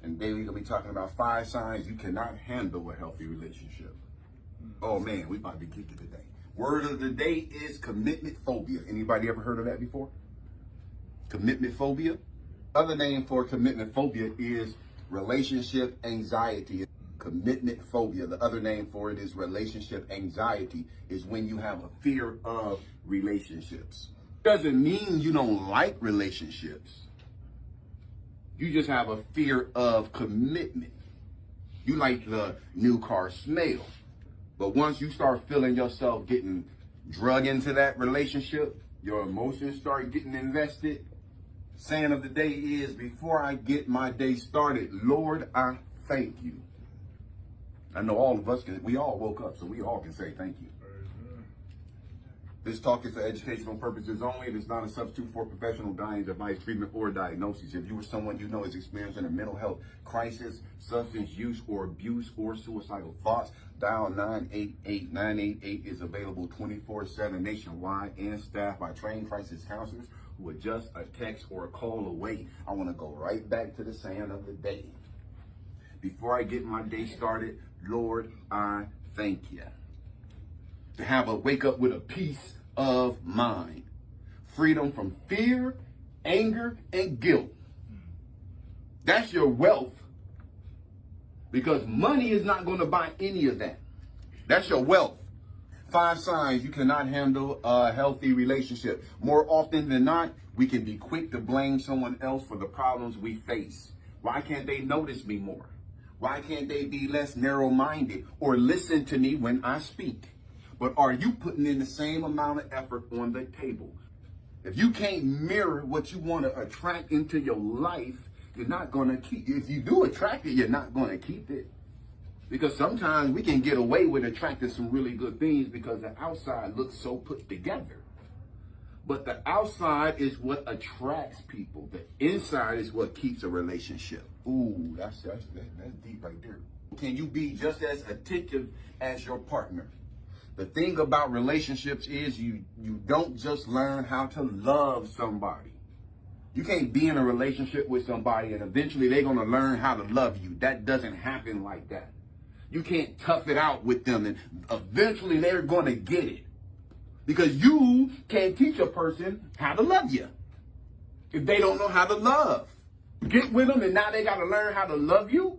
And today we're going to be talking about 5 signs you cannot handle a healthy relationship. Oh man, we about to get it today. Word of the day is commitment phobia. Anybody ever heard of that before? Commitment phobia? Other name for commitment phobia is relationship anxiety. Commitment phobia, the other name for it is relationship anxiety, is when you have a fear of relationships. Doesn't mean you don't like relationships. You just have a fear of commitment. You like the new car smell. But once you start feeling yourself getting drug into that relationship, your emotions start getting invested. Saying of the day is, before I get my day started, Lord, I thank you. I know all of us we all woke up, so we all can say thank you. This talk is for educational purposes only. It is not a substitute for professional guidance, advice, treatment, or diagnosis. If you or someone you know is experiencing a mental health crisis, substance use or abuse, or suicidal thoughts, dial 988-988 is available 24/7 nationwide and staffed by trained crisis counselors who are just a text or a call away. I want to go right back to the saying of the day. Before I get my day started, Lord, I thank you. To wake up with a peace of mind, freedom from fear, anger, and guilt. That's your wealth, because money is not going to buy any of that. That's your wealth. 5 signs you cannot handle a healthy relationship. More often than not, we can be quick to blame someone else for the problems we face. Why can't they notice me more? Why can't they be less narrow-minded or listen to me when I speak? But are you putting in the same amount of effort on the table? If you can't mirror what you want to attract into your life, you're not going to keep it. If you do attract it, you're not going to keep it. Because sometimes we can get away with attracting some really good things because the outside looks so put together. But the outside is what attracts people. The inside is what keeps a relationship. Ooh, that's deep right there. Can you be just as attentive as your partner? The thing about relationships is you don't just learn how to love somebody. You can't be in a relationship with somebody and eventually they're going to learn how to love you. That doesn't happen like that. You can't tough it out with them and eventually they're going to get it. Because you can't teach a person how to love you if they don't know how to love. Get with them and now they got to learn how to love you.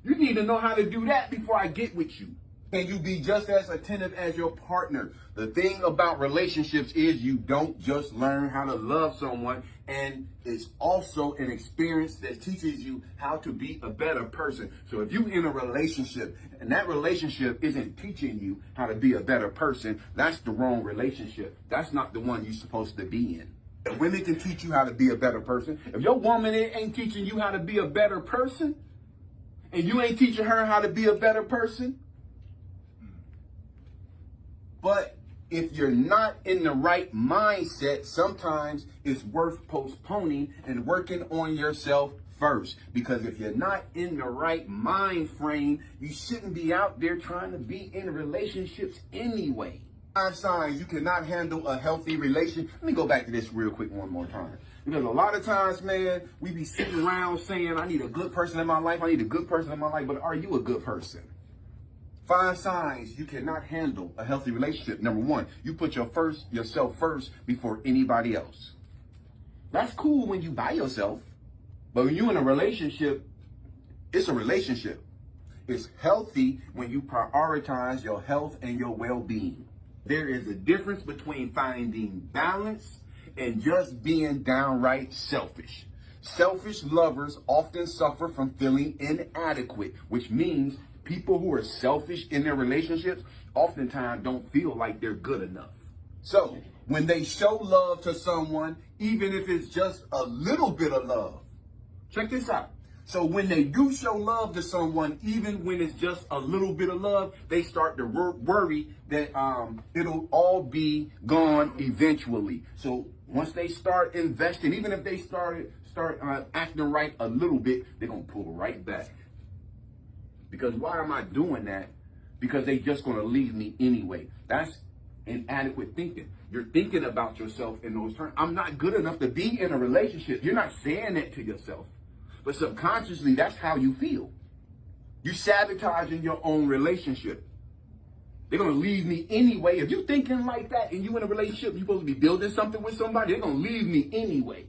You need to know how to do that before I get with you. Can you be just as attentive as your partner? The thing about relationships is you don't just learn how to love someone, and it's also an experience that teaches you how to be a better person. So if you're in a relationship and that relationship isn't teaching you how to be a better person, that's the wrong relationship. That's not the one you're supposed to be in. If women can teach you how to be a better person, if your woman ain't teaching you how to be a better person, and you ain't teaching her how to be a better person, but if you're not in the right mindset, sometimes it's worth postponing and working on yourself first. Because if you're not in the right mind frame, you shouldn't be out there trying to be in relationships anyway. 5 signs you cannot handle a healthy relationship. Let me go back to this real quick one more time. Because a lot of times, man, we be sitting around saying, I need a good person in my life. I need a good person in my life. But are you a good person? 5 signs you cannot handle a healthy relationship. Number 1, you put yourself first before anybody else. That's cool when you by yourself, but when you're in a relationship, it's a relationship. It's healthy when you prioritize your health and your well-being. There is a difference between finding balance and just being downright selfish. Selfish lovers often suffer from feeling inadequate, which means people who are selfish in their relationships oftentimes don't feel like they're good enough. So when they show love to someone, even if it's just a little bit of love, check this out. So when they do show love to someone, even when it's just a little bit of love, they start to worry that it'll all be gone eventually. So once they start investing, even if they start acting right a little bit, they're going to pull right back. Because why am I doing that? Because they just going to leave me anyway. That's inadequate thinking. You're thinking about yourself in those terms. I'm not good enough to be in a relationship. You're not saying that to yourself. But subconsciously, that's how you feel. You sabotaging your own relationship. They're going to leave me anyway. If you're thinking like that and you in a relationship, you're supposed to be building something with somebody, they're going to leave me anyway.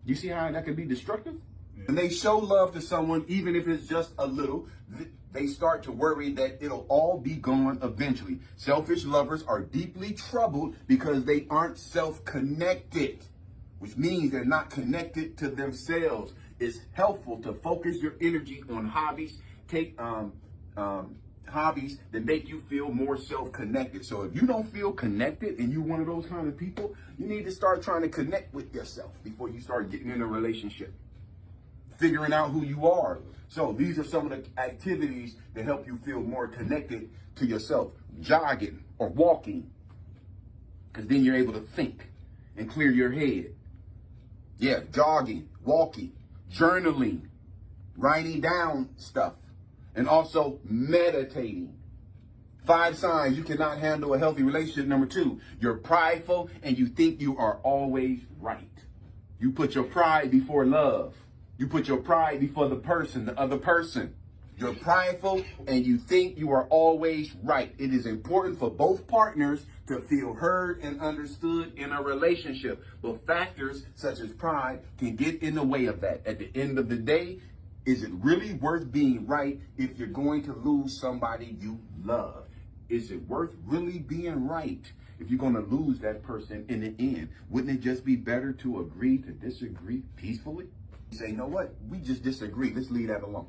You see how that can be destructive? Yeah. When they show love to someone, even if it's just a little, they start to worry that it'll all be gone eventually. Selfish lovers are deeply troubled because they aren't self-connected, which means they're not connected to themselves. It's helpful to focus your energy on hobbies. Take hobbies that make you feel more self-connected. So if you don't feel connected and you're one of those kind of people, you need to start trying to connect with yourself before you start getting in a relationship. Figuring out who you are. So these are some of the activities that help you feel more connected to yourself. Jogging or walking, because then you're able to think and clear your head. Yeah, jogging, walking, journaling, writing down stuff, and also meditating. 5 signs you cannot handle a healthy relationship. Number 2, you're prideful and you think you are always right. You put your pride before love. You put your pride before the other person. You're prideful and you think you are always right. It is important for both partners to feel heard and understood in a relationship. But factors such as pride can get in the way of that. At the end of the day, is it really worth being right if you're going to lose somebody you love? Is it worth really being right if you're going to lose that person in the end? Wouldn't it just be better to agree to disagree peacefully? You say, you know what? We just disagree. Let's leave that alone.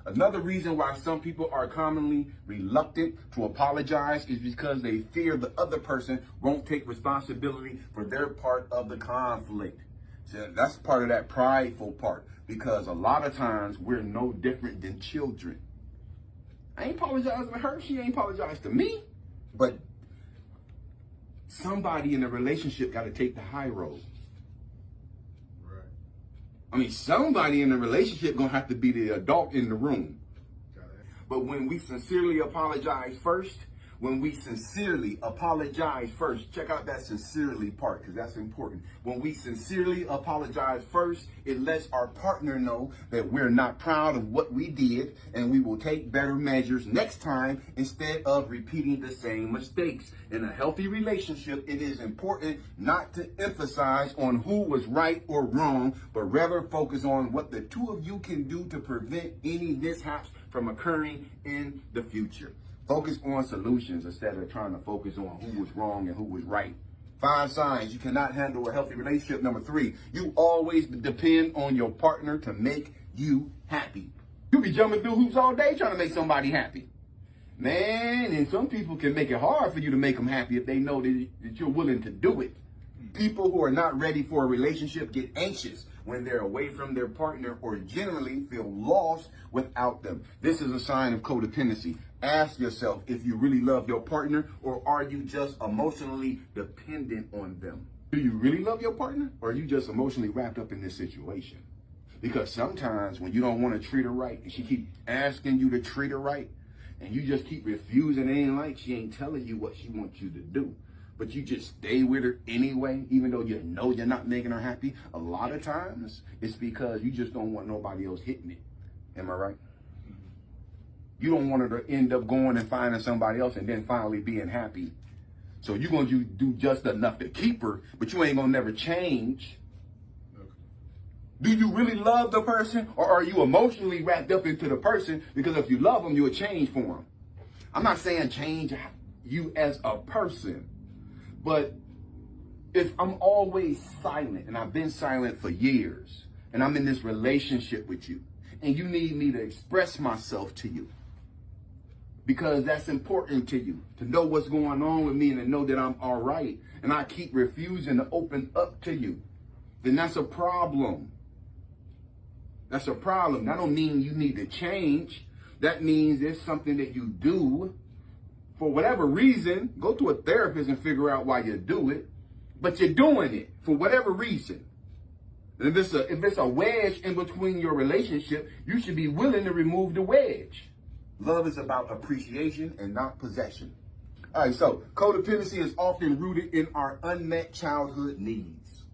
Another reason why some people are commonly reluctant to apologize is because they fear the other person won't take responsibility for their part of the conflict. So that's part of that prideful part, because a lot of times we're no different than children. I ain't apologizing to her. She ain't apologized to me. But somebody in a relationship got to take the high road. I mean, somebody in the relationship gonna have to be the adult in the room. But when we sincerely apologize first, check out that sincerely part, because that's important. When we sincerely apologize first, it lets our partner know that we're not proud of what we did and we will take better measures next time instead of repeating the same mistakes. In a healthy relationship, it is important not to emphasize on who was right or wrong, but rather focus on what the two of you can do to prevent any mishaps from occurring in the future. Focus on solutions instead of trying to focus on who was wrong and who was right. 5 signs you cannot handle a healthy relationship. Number 3, you always depend on your partner to make you happy. You be jumping through hoops all day trying to make somebody happy. Man, and some people can make it hard for you to make them happy if they know that you're willing to do it. People who are not ready for a relationship get anxious when they're away from their partner or generally feel lost without them. This is a sign of codependency. Ask yourself if you really love your partner, or are you just emotionally dependent on them? Do you really love your partner, or are you just emotionally wrapped up in this situation? Because sometimes when you don't want to treat her right and she keeps asking you to treat her right and you just keep refusing, it ain't like she ain't telling you what she wants you to do, but you just stay with her anyway, even though you know you're not making her happy. A lot of times it's because you just don't want nobody else hitting it. Am I right? You don't want her to end up going and finding somebody else and then finally being happy. So you're going to do just enough to keep her, but you ain't going to never change. Do you really love the person, or are you emotionally wrapped up into the person? Because if you love them, you'll change for them. I'm not saying change you as a person, but if I'm always silent, and I've been silent for years, and I'm in this relationship with you, and you need me to express myself to you, because that's important to you, to know what's going on with me and to know that I'm all right, and I keep refusing to open up to you, then that's a problem. That's a problem. That don't mean you need to change. That means there's something that you do for whatever reason. Go to a therapist and figure out why you do it, but you're doing it for whatever reason. And if it's a wedge in between your relationship, you should be willing to remove the wedge. Love is about appreciation and not possession. All right, so codependency is often rooted in our unmet childhood needs.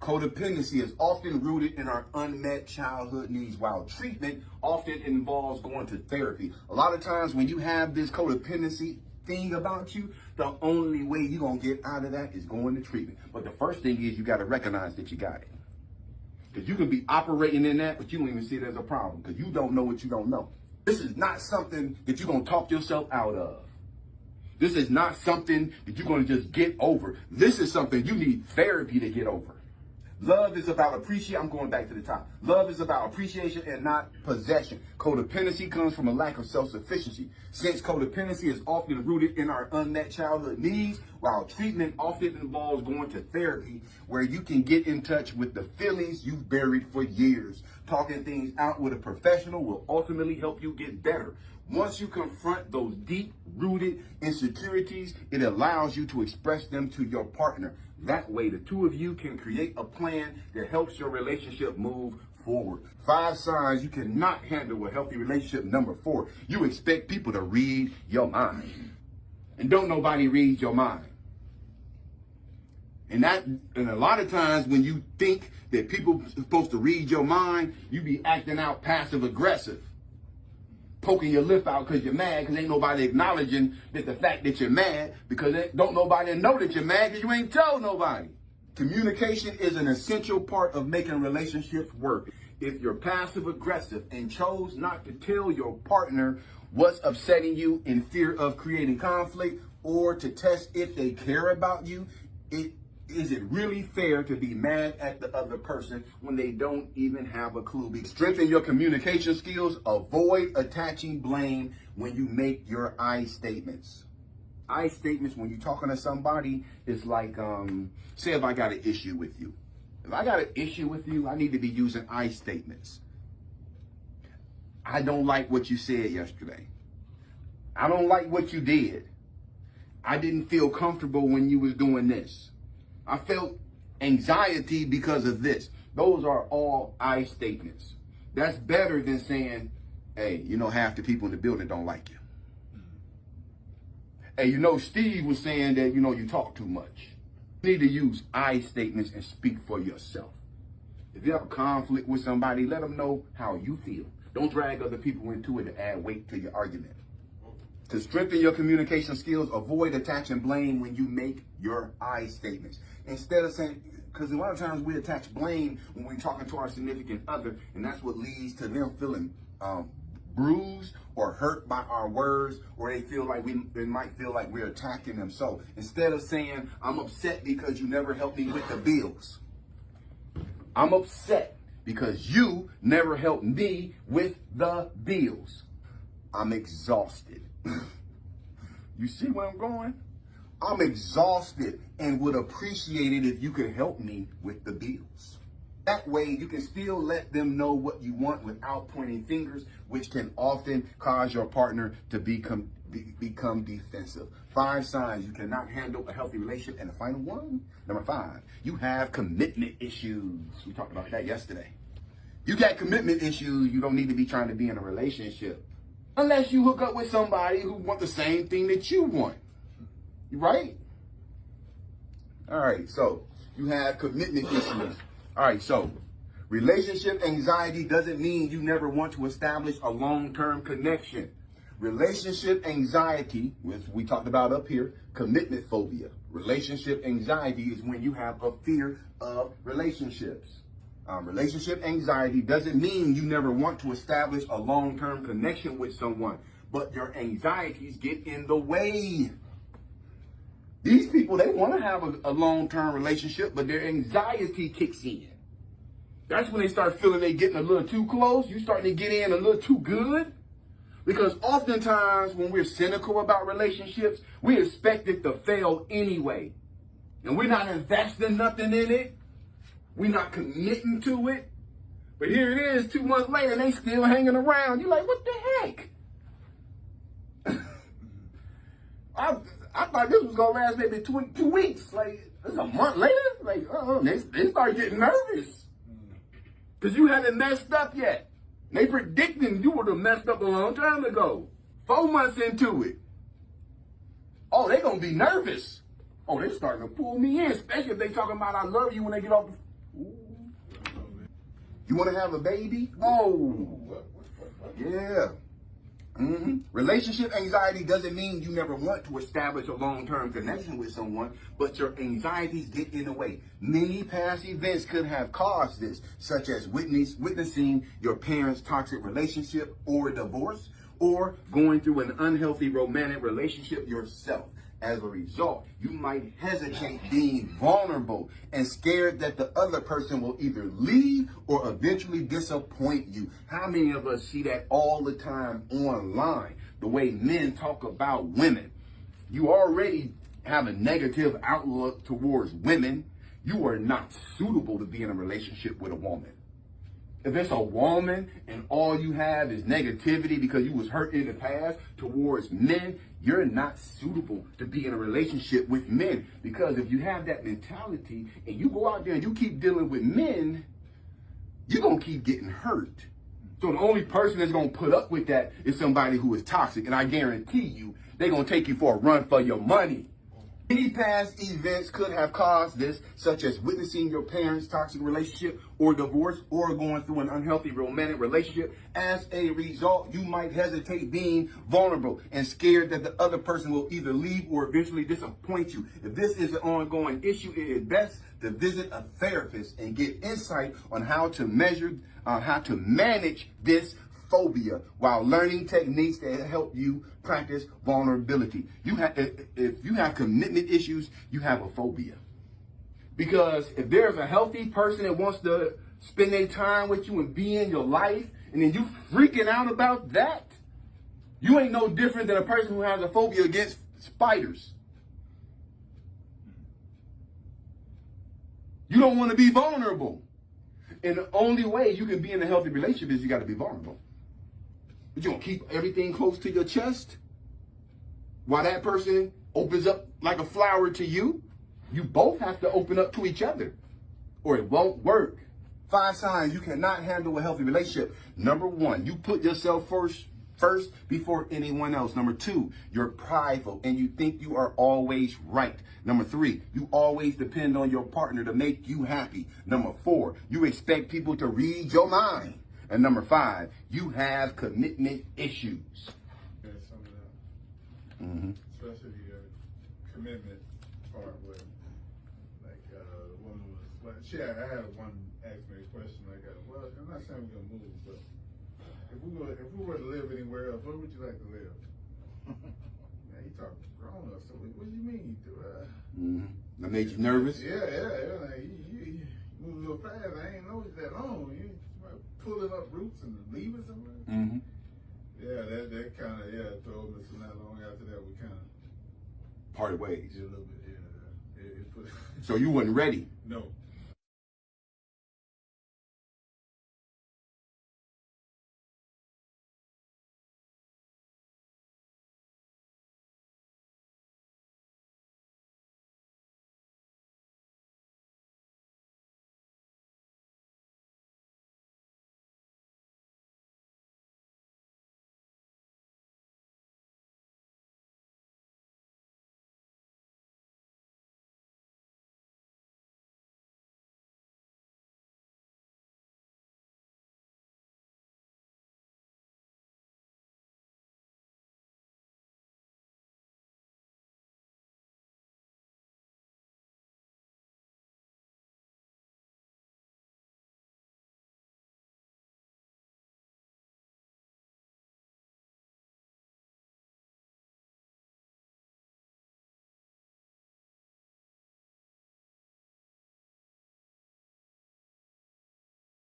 Codependency is often rooted in our unmet childhood needs, while treatment often involves going to therapy. A lot of times when you have this codependency thing about you, the only way you're going to get out of that is going to treatment. But the first thing is you got to recognize that you got it. Because you can be operating in that, but you don't even see it as a problem because you don't know what you don't know. This is not something that you're going to talk yourself out of. This is not something that you're going to just get over. This is something you need therapy to get over. Love is about appreciation. I'm going back to the top. Love is about appreciation and not possession. Codependency comes from a lack of self-sufficiency. Since codependency is often rooted in our unmet childhood needs, while treatment often involves going to therapy, where you can get in touch with the feelings you've buried for years. Talking things out with a professional will ultimately help you get better. Once you confront those deep-rooted insecurities, it allows you to express them to your partner. That way, the two of you can create a plan that helps your relationship move forward. 5 signs you cannot handle a healthy relationship. Number 4, you expect people to read your mind. And don't nobody read your mind. And a lot of times when you think that people are supposed to read your mind, you be acting out passive aggressive. Poking your lip out because you're mad because ain't nobody acknowledging that the fact that you're mad because don't nobody know that you're mad because you ain't told nobody. Communication is an essential part of making relationships work. If you're passive aggressive and chose not to tell your partner what's upsetting you in fear of creating conflict or to test if they care about you, is it really fair to be mad at the other person when they don't even have a clue? Strengthen your communication skills. Avoid attaching blame when you make your I statements. I statements when you're talking to somebody is like, say if I got an issue with you. If I got an issue with you, I need to be using I statements. I don't like what you said yesterday. I don't like what you did. I didn't feel comfortable when you was doing this. I felt anxiety because of this. Those are all I statements. That's better than saying, hey, you know, half the people in the building don't like you. Hey, you know, Steve was saying that, you know, you talk too much. You need to use I statements and speak for yourself. If you have a conflict with somebody, let them know how you feel. Don't drag other people into it to add weight to your argument. To strengthen your communication skills, avoid attaching blame when you make your I statements. Instead of saying, because a lot of times we attach blame when we're talking to our significant other, and that's what leads to them feeling bruised or hurt by our words, or they might feel like we're attacking them. So instead of saying, I'm upset because you never helped me with the bills, I'm upset because you never helped me with the bills. I'm exhausted. You see where I'm going? I'm exhausted and would appreciate it if you could help me with the bills. That way you can still let them know what you want without pointing fingers, which can often cause your partner to become defensive. 5 signs you cannot handle a healthy relationship. And the final one, number 5, you have commitment issues. We talked about that yesterday. You got commitment issues, you don't need to be trying to be in a relationship. Unless you hook up with somebody who wants the same thing that you want. Right? All right, so you have commitment issues. All right, so relationship anxiety doesn't mean you never want to establish a long-term connection. Relationship anxiety, which we talked about up here, commitment phobia. Relationship anxiety is when you have a fear of relationships. Relationship anxiety doesn't mean you never want to establish a long-term connection with someone, but your anxieties get in the way. These people, they want to have a long-term relationship, but their anxiety kicks in. That's when they start feeling they're getting a little too close. You're starting to get in a little too good. Because oftentimes when we're cynical about relationships, we expect it to fail anyway. And we're not investing nothing in it. We're not committing to it. But here it is 2 months later and they still hanging around. You're like, what the heck? I thought this was going to last maybe 2 weeks. Like, it's a month later? Like, they start getting nervous. Because you haven't messed up yet. They predicting you would have messed up a long time ago. 4 months into it. Oh, they going to be nervous. Oh, they starting to pull me in, especially if they talking about I love you when they get off the... You want to have a baby? Oh, yeah. Relationship anxiety doesn't mean you never want to establish a long-term connection with someone, but your anxieties get in the way. Many past events could have caused this, such as witnessing your parents' toxic relationship or divorce, or going through an unhealthy romantic relationship yourself. As a result, you might hesitate being vulnerable and scared that the other person will either leave or eventually disappoint you. How many of us see that all the time online? The way men talk about women. You already have a negative outlook towards women. You are not suitable to be in a relationship with a woman. If it's a woman and all you have is negativity because you was hurt in the past towards men, you're not suitable to be in a relationship with men. Because if you have that mentality and you go out there and you keep dealing with men, you're going to keep getting hurt. So the only person that's going to put up with that is somebody who is toxic. And I guarantee you, they're going to take you for a run for your money. Many past events could have caused this, such as witnessing your parents' toxic relationship or divorce, or going through an unhealthy romantic relationship. As a result, you might hesitate being vulnerable and scared that the other person will either leave or eventually disappoint you. If this is an ongoing issue, it is best to visit a therapist and get insight on how to manage this phobia while learning techniques that help you practice vulnerability. If you have commitment issues, you have a phobia. Because if there's a healthy person that wants to spend their time with you and be in your life, and then you freaking out about that, you ain't no different than a person who has a phobia against spiders. You don't want to be vulnerable. And the only way you can be in a healthy relationship is you got to be vulnerable. But you don't keep everything close to your chest while that person opens up like a flower to you. You both have to open up to each other or it won't work. 5 signs you cannot handle a healthy relationship. Number 1, you put yourself first before anyone else. Number 2, you're prideful and you think you are always right. Number 3, you always depend on your partner to make you happy. Number 4, you expect people to read your mind. And number 5, you have commitment issues. Yeah, some of that. Especially the commitment part where, like, the woman was, I had one ask me a question like, well, I'm not saying we're gonna move, but if we were to live anywhere else, where would you like to live? Man, you talk grown up, so what do you mean? That made you nervous? Yeah. Like, you move a little fast. I ain't know it that long. You pulling up roots and leaving somewhere. Yeah, that kind of told me. So not long after that, we kind of parted ways. a little bit. Yeah, So you wasn't ready? No.